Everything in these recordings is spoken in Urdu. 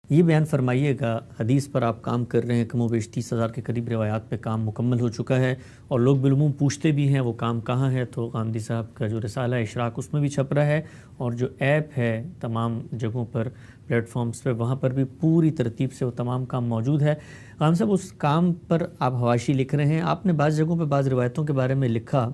یہ بیان فرمائیے گا، حدیث پر آپ کام کر رہے ہیں، کم و بیش 30,000 کے قریب روایات پہ کام مکمل ہو چکا ہے، اور لوگ بالعموم پوچھتے بھی ہیں وہ کام کہاں ہے، تو غامدی صاحب کا جو رسالہ اشراق اس میں بھی چھپ رہا ہے، اور جو ایپ ہے تمام جگہوں پر پلیٹ فارمز پہ وہاں پر بھی پوری ترتیب سے وہ تمام کام موجود ہے۔ غام صاحب، اس کام پر آپ حواشی لکھ رہے ہیں، آپ نے بعض جگہوں پہ بعض روایتوں کے بارے میں لکھا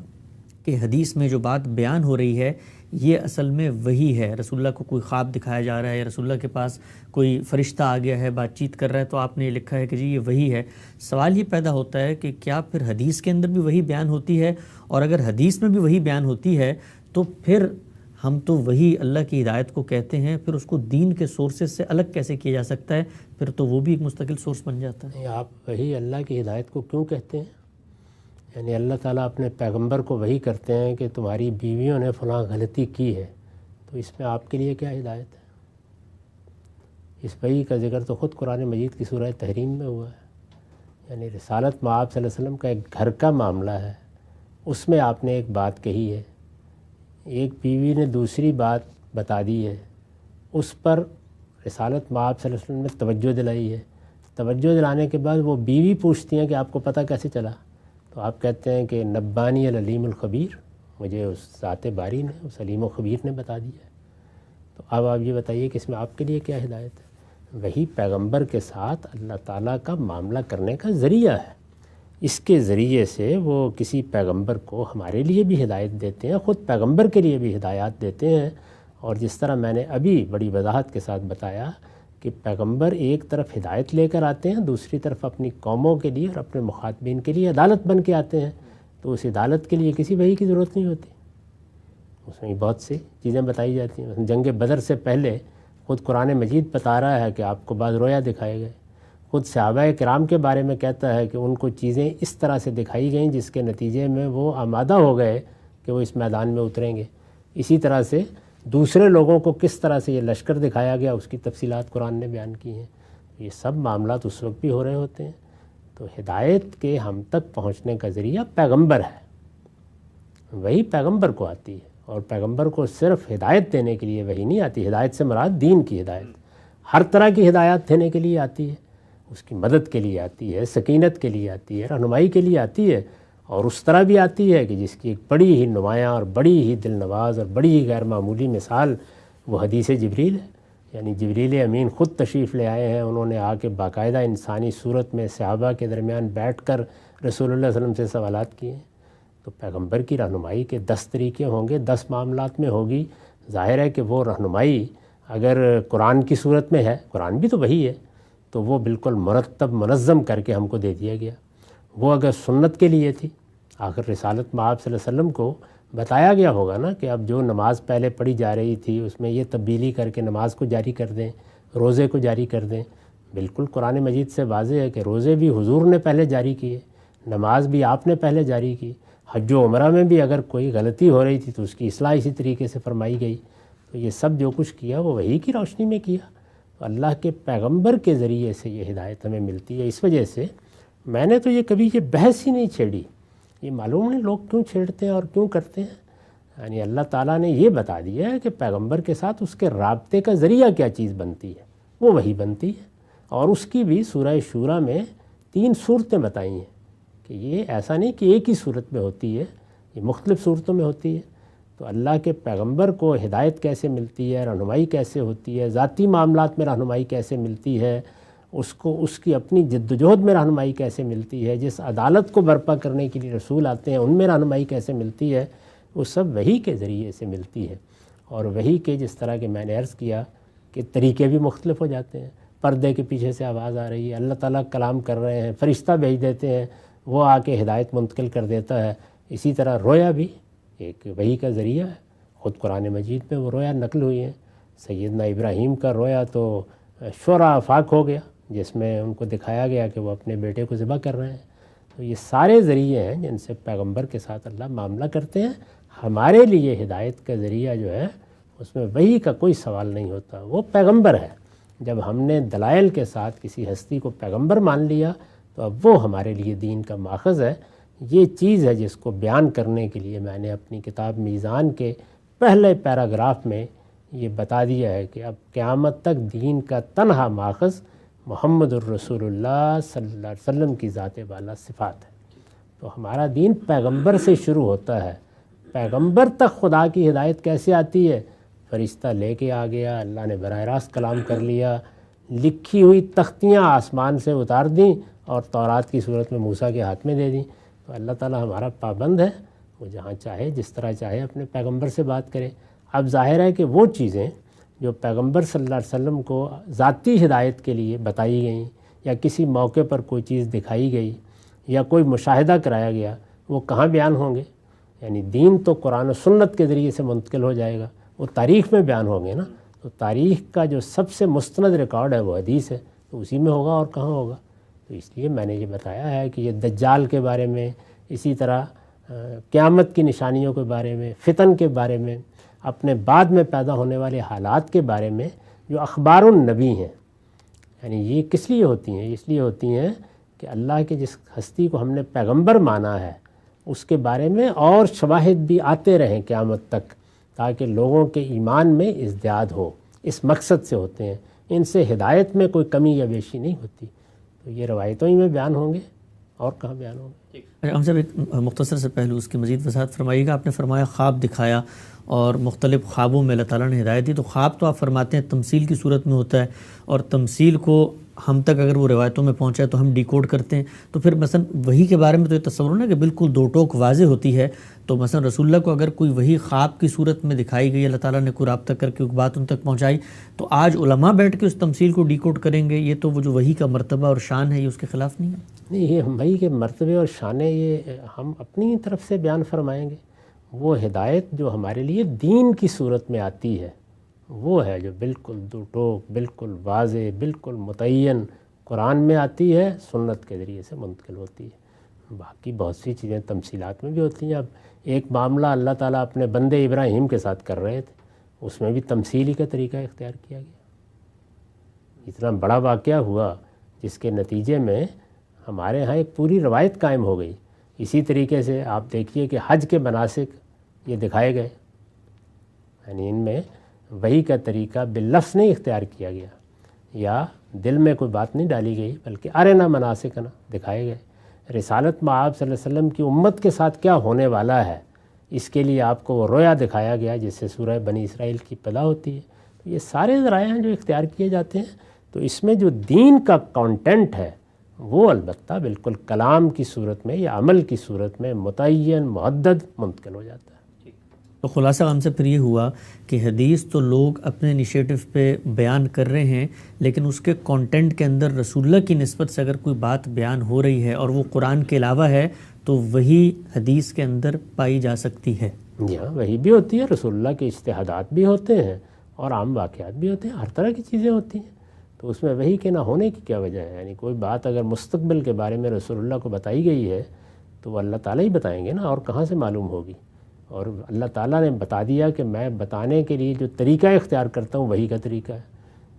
کہ حدیث میں جو بات بیان ہو رہی ہے یہ اصل میں وہی ہے، رسول اللہ کو کوئی خواب دکھایا جا رہا ہے یا رسول اللہ کے پاس کوئی فرشتہ آ گیا ہے بات چیت کر رہا ہے، تو آپ نے یہ لکھا ہے کہ جی یہ وہی ہے۔ سوال یہ پیدا ہوتا ہے کہ کیا پھر حدیث کے اندر بھی وہی بیان ہوتی ہے، اور اگر حدیث میں بھی وہی بیان ہوتی ہے تو پھر ہم تو وہی اللہ کی ہدایت کو کہتے ہیں، پھر اس کو دین کے سورسز سے الگ کیسے کیا جا سکتا ہے؟ پھر تو وہ بھی ایک مستقل سورس بن جاتا ہے۔ آپ وہی اللہ کی ہدایت کو کیوں کہتے ہیں؟ یعنی اللہ تعالیٰ اپنے پیغمبر کو وہی کرتے ہیں کہ تمہاری بیویوں نے فلاں غلطی کی ہے، تو اس میں آپ کے لیے کیا ہدایت ہے؟ اس وحی کا ذکر تو خود قرآن مجید کی سورہ تحریم میں ہوا ہے۔ یعنی رسالت مآب صلی اللہ علیہ وسلم کا ایک گھر کا معاملہ ہے، اس میں آپ نے ایک بات کہی ہے، ایک بیوی نے دوسری بات بتا دی ہے، اس پر رسالت مآب صلی اللہ علیہ وسلم نے توجہ دلائی ہے۔ توجہ دلانے کے بعد وہ بیوی پوچھتی ہیں کہ آپ کو پتہ کیسے چلا؟ تو آپ کہتے ہیں کہ نبانی العلیم الخبیر، مجھے اس ذات باری نے، اس علیم و خبیر نے بتا دیا ہے۔ تو اب آپ یہ بتائیے کہ اس میں آپ کے لیے کیا ہدایت ہے؟ وہی پیغمبر کے ساتھ اللہ تعالیٰ کا معاملہ کرنے کا ذریعہ ہے، اس کے ذریعے سے وہ کسی پیغمبر کو ہمارے لیے بھی ہدایت دیتے ہیں، خود پیغمبر کے لیے بھی ہدایات دیتے ہیں۔ اور جس طرح میں نے ابھی بڑی وضاحت کے ساتھ بتایا کہ پیغمبر ایک طرف ہدایت لے کر آتے ہیں، دوسری طرف اپنی قوموں کے لیے اور اپنے مخاطبین کے لیے عدالت بن کے آتے ہیں، تو اس عدالت کے لیے کسی وحی کی ضرورت نہیں ہوتی، اس میں بہت سی چیزیں بتائی جاتی ہیں۔ جنگ بدر سے پہلے خود قرآن مجید بتا رہا ہے کہ آپ کو بعض رویا دکھائے گئے، خود صحابہ کرام کے بارے میں کہتا ہے کہ ان کو چیزیں اس طرح سے دکھائی گئیں جس کے نتیجے میں وہ آمادہ ہو گئے کہ وہ اس میدان میں اتریں گے۔ اسی طرح سے دوسرے لوگوں کو کس طرح سے یہ لشکر دکھایا گیا، اس کی تفصیلات قرآن نے بیان کی ہیں۔ یہ سب معاملات اس وقت بھی ہو رہے ہوتے ہیں۔ تو ہدایت کے ہم تک پہنچنے کا ذریعہ پیغمبر ہے، وہی پیغمبر کو آتی ہے، اور پیغمبر کو صرف ہدایت دینے کے لیے وہی نہیں آتی، ہدایت سے مراد دین کی ہدایت، ہر طرح کی ہدایات دینے کے لیے آتی ہے، اس کی مدد کے لیے آتی ہے، سکینت کے لیے آتی ہے، رہنمائی کے لیے آتی ہے، اور اس طرح بھی آتی ہے کہ جس کی ایک بڑی ہی نمایاں اور بڑی ہی دل نواز اور بڑی ہی غیر معمولی مثال وہ حدیث جبریل ہے۔ یعنی جبریل امین خود تشریف لے آئے ہیں، انہوں نے آ کے باقاعدہ انسانی صورت میں صحابہ کے درمیان بیٹھ کر رسول اللہ صلی اللہ علیہ وسلم سے سوالات کیے ہیں۔ تو پیغمبر کی رہنمائی کے 10 طریقے ہوں گے، 10 معاملات میں ہوگی۔ ظاہر ہے کہ وہ رہنمائی اگر قرآن کی صورت میں ہے، قرآن بھی تو وہی ہے، تو وہ بالکل مرتب منظم کر کے ہم کو دے دیا گیا۔ وہ اگر سنت کے لیے تھی، آخر رسالت مآب صلی اللہ علیہ وسلم کو بتایا گیا ہوگا نا کہ اب جو نماز پہلے پڑھی جا رہی تھی اس میں یہ تبدیلی کر کے نماز کو جاری کر دیں، روزے کو جاری کر دیں۔ بالکل قرآن مجید سے واضح ہے کہ روزے بھی حضور نے پہلے جاری کیے، نماز بھی آپ نے پہلے جاری کی، حج و عمرہ میں بھی اگر کوئی غلطی ہو رہی تھی تو اس کی اصلاح اسی طریقے سے فرمائی گئی۔ تو یہ سب جو کچھ کیا وہ وحی کی روشنی میں کیا، تو اللہ کے پیغمبر کے ذریعے سے یہ ہدایت ہمیں ملتی ہے۔ اس وجہ سے میں نے تو یہ کبھی یہ بحث ہی نہیں چھیڑی، یہ معلوم نہیں لوگ کیوں چھیڑتے ہیں اور کیوں کرتے ہیں۔ یعنی اللہ تعالیٰ نے یہ بتا دیا ہے کہ پیغمبر کے ساتھ اس کے رابطے کا ذریعہ کیا چیز بنتی ہے، وہ وہی بنتی ہے، اور اس کی بھی سورہ شورى میں 3 صورتیں بتائی ہیں کہ یہ ایسا نہیں کہ ایک ہی صورت میں ہوتی ہے، یہ مختلف صورتوں میں ہوتی ہے۔ تو اللہ کے پیغمبر کو ہدایت کیسے ملتی ہے، رہنمائی کیسے ہوتی ہے، ذاتی معاملات میں رہنمائی کیسے ملتی ہے، اس کو اس کی اپنی جد و جہد میں رہنمائی کیسے ملتی ہے، جس عدالت کو برپا کرنے کے لیے رسول آتے ہیں ان میں رہنمائی کیسے ملتی ہے، وہ سب وحی کے ذریعے سے ملتی ہے۔ اور وحی کے جس طرح کہ میں نے عرض کیا کہ طریقے بھی مختلف ہو جاتے ہیں، پردے کے پیچھے سے آواز آ رہی ہے، اللہ تعالیٰ کلام کر رہے ہیں، فرشتہ بھیج دیتے ہیں، وہ آ کے ہدایت منتقل کر دیتا ہے۔ اسی طرح رویا بھی ایک وحی کا ذریعہ ہے، خود قرآن مجید میں وہ رویا نقل ہوئی ہیں۔ سیدنا ابراہیم کا رویا تو شعراء آفاق ہو گیا، جس میں ان کو دکھایا گیا کہ وہ اپنے بیٹے کو ذبح کر رہے ہیں۔ تو یہ سارے ذریعے ہیں جن سے پیغمبر کے ساتھ اللہ معاملہ کرتے ہیں۔ ہمارے لیے ہدایت کا ذریعہ جو ہے اس میں وحی کا کوئی سوال نہیں ہوتا، وہ پیغمبر ہے۔ جب ہم نے دلائل کے ساتھ کسی ہستی کو پیغمبر مان لیا تو اب وہ ہمارے لیے دین کا ماخذ ہے۔ یہ چیز ہے جس کو بیان کرنے کے لیے میں نے اپنی کتاب میزان کے پہلے پیراگراف میں یہ بتا دیا ہے کہ اب قیامت تک دین کا تنہا ماخذ محمد الرسول اللہ صلی اللہ علیہ وسلم کی ذات والا صفات ہے۔ تو ہمارا دین پیغمبر سے شروع ہوتا ہے۔ پیغمبر تک خدا کی ہدایت کیسے آتی ہے؟ فرشتہ لے کے آ گیا، اللہ نے براہ راست کلام کر لیا، لکھی ہوئی تختیاں آسمان سے اتار دیں اور تورات کی صورت میں موسیٰ کے ہاتھ میں دے دیں۔ تو اللہ تعالیٰ ہمارا پابند ہے، وہ جہاں چاہے جس طرح چاہے اپنے پیغمبر سے بات کرے۔ اب ظاہر ہے کہ وہ چیزیں جو پیغمبر صلی اللہ علیہ وسلم کو ذاتی ہدایت کے لیے بتائی گئیں یا کسی موقع پر کوئی چیز دکھائی گئی یا کوئی مشاہدہ کرایا گیا، وہ کہاں بیان ہوں گے؟ یعنی دین تو قرآن و سنت کے ذریعے سے منتقل ہو جائے گا، وہ تاریخ میں بیان ہوں گے نا۔ تو تاریخ کا جو سب سے مستند ریکارڈ ہے وہ حدیث ہے، تو اسی میں ہوگا اور کہاں ہوگا؟ تو اس لیے میں نے یہ بتایا ہے کہ یہ دجال کے بارے میں، اسی طرح قیامت کی نشانیوں کے بارے میں، فتن کے بارے میں، اپنے بعد میں پیدا ہونے والے حالات کے بارے میں جو اخبار النبی ہیں، یعنی یہ کس لیے ہوتی ہیں؟ اس لیے ہوتی ہیں کہ اللہ کے جس ہستی کو ہم نے پیغمبر مانا ہے اس کے بارے میں اور شواہد بھی آتے رہیں قیامت تک، تاکہ لوگوں کے ایمان میں ازدیاد ہو۔ اس مقصد سے ہوتے ہیں، ان سے ہدایت میں کوئی کمی یا بیشی نہیں ہوتی۔ تو یہ روایتوں ہی میں بیان ہوں گے، اور کہاں بیان ہوں گے؟ ہم صاحب ایک مختصر سے پہلو اس کی مزید وضاحت فرمائیے گا۔ آپ نے فرمایا خواب دکھایا اور مختلف خوابوں میں اللہ تعالیٰ نے ہدایت دی، تو خواب تو آپ فرماتے ہیں تمثیل کی صورت میں ہوتا ہے، اور تمثیل کو ہم تک اگر وہ روایتوں میں پہنچا ہے تو ہم ڈیکوڈ کرتے ہیں۔ تو پھر مثلا وحی کے بارے میں تو یہ تصور نا کہ بالکل دو ٹوک واضح ہوتی ہے، تو مثلا رسول اللہ کو اگر کوئی وحی خواب کی صورت میں دکھائی گئی، اللہ تعالیٰ نے کوئی رابطہ کر کے ایک بات ان تک پہنچائی، تو آج علماء بیٹھ کے اس تمثیل کو ڈیکوڈ کریں گے، یہ تو وہ جو وحی کا مرتبہ اور شان ہے یہ اس کے خلاف نہیں ہے؟ نہیں، یہ وحی کے مرتبے اور شانیں یہ ہم اپنی طرف سے بیان فرمائیں گے۔ وہ ہدایت جو ہمارے لیے دین کی صورت میں آتی ہے وہ ہے جو بالکل دو ٹوک، بالکل واضح، بالکل متعین قرآن میں آتی ہے، سنت کے ذریعے سے منتقل ہوتی ہے۔ باقی بہت سی چیزیں تمثیلات میں بھی ہوتی ہیں۔ اب ایک معاملہ اللہ تعالیٰ اپنے بندے ابراہیم کے ساتھ کر رہے تھے، اس میں بھی تمثیلی کا طریقہ اختیار کیا گیا۔ اتنا بڑا واقعہ ہوا جس کے نتیجے میں ہمارے ہاں ایک پوری روایت قائم ہو گئی۔ اسی طریقے سے آپ دیکھیے کہ حج کے مناسک یہ دکھائے گئے، یعنی ان میں وحی کا طریقہ باللفظ نہیں اختیار کیا گیا یا دل میں کوئی بات نہیں ڈالی گئی، بلکہ ارنا مناسکنا دکھائے گئے۔ رسالت مآب صلی اللہ علیہ وسلم کی امت کے ساتھ کیا ہونے والا ہے، اس کے لیے آپ کو وہ رویا دکھایا گیا جس سے سورہ بنی اسرائیل کی ابتدا ہوتی ہے۔ تو یہ سارے ذرائع ہیں جو اختیار کیے جاتے ہیں۔ تو اس میں جو دین کا کانٹینٹ ہے وہ البتہ بالکل کلام کی صورت میں یا عمل کی صورت میں متعین محدد منتقل ہو جاتا ہے۔ تو خلاصہ ہم سے پھر یہ ہوا کہ حدیث تو لوگ اپنے انیشیٹو پہ بیان کر رہے ہیں، لیکن اس کے کانٹینٹ کے اندر رسول اللہ کی نسبت سے اگر کوئی بات بیان ہو رہی ہے اور وہ قرآن کے علاوہ ہے تو وہی حدیث کے اندر پائی جا سکتی ہے۔ جی ہاں، وہی بھی ہوتی ہے، رسول اللہ کے اجتہادات بھی ہوتے ہیں اور عام واقعات بھی ہوتے ہیں، ہر طرح کی چیزیں ہوتی ہیں۔ تو اس میں وحی کے نہ ہونے کی کیا وجہ ہے؟ یعنی کوئی بات اگر مستقبل کے بارے میں رسول اللہ کو بتائی گئی ہے تو وہ اللہ تعالیٰ ہی بتائیں گے نا، اور کہاں سے معلوم ہوگی؟ اور اللہ تعالیٰ نے بتا دیا کہ میں بتانے کے لیے جو طریقہ اختیار کرتا ہوں وحی کا طریقہ ہے،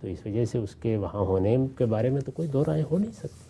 تو اس وجہ سے اس کے وہاں ہونے کے بارے میں تو کوئی دو رائے ہو نہیں سکتی۔